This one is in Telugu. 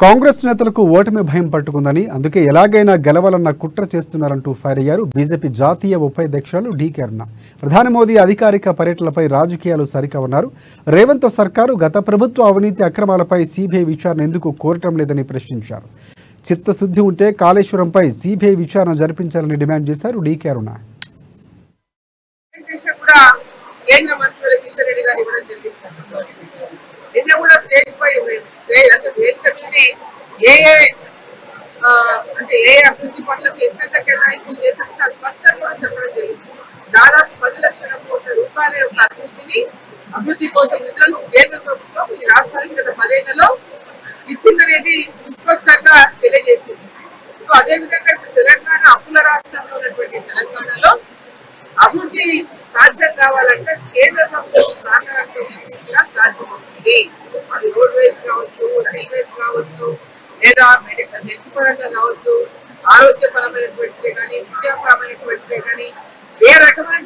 కాంగ్రెస్ నేతలకు ఓటమి భయం పట్టుకుందని అందుకే ఎలాగైనా గెలవాలన్న కుట్ర చేస్తున్నారంటూ ఫైర్ అయ్యారు బీజేపీ జాతీయ ఉపాధ్యక్షులు డీకే అరుణ. ప్రధాని మోదీ అధికారిక పర్యటనలపై రాజకీయాలు సరికావన్నారు. రేవంత్ సర్కారు గత ప్రభుత్వ అవినీతి అక్రమాలపై సీబీఐ విచారణ ఎందుకు కోరటం లేదని ప్రశ్నించారు. చిత్తశుద్ధి ఉంటే కాళేశ్వరంపై సీబీఐ విచారణ జరిపించాలని డిమాండ్ చేశారు డీకే అరుణ. అభివృద్ధి పనులకు ఎంత కేటాయింపులు చేసినా స్పష్టంగా కూడా చెప్పడం జరిగింది. దాదాపు 10 లక్షల కోట్ల రూపాయల యొక్క అభివృద్ధి కోసం నిధులను కేంద్ర ప్రభుత్వం ఈ రాష్ట్రానికి గత 10 ఏళ్లలో ఇచ్చిందనేది సుస్పష్టంగా తెలియజేసింది. సో అదేవిధంగా ఇప్పుడు తెలంగాణ అప్పుల రాష్ట్రంలో ఉన్నటువంటి తెలంగాణలో అభివృద్ధి సాధ్యం కావాలంటే కేంద్ర ప్రభుత్వం సహకారంతో సాధ్యమవుతుంది. అది రోడ్వేస్ కావచ్చు, రైల్వేస్ కావచ్చు, లేదా మెడికల్ హెల్త్ పరంగా కావచ్చు, ఆరోగ్యపరమైనటువంటిదే కానీ, విద్యాపరమైనటువంటిదే కానీ, ఏ రకమైన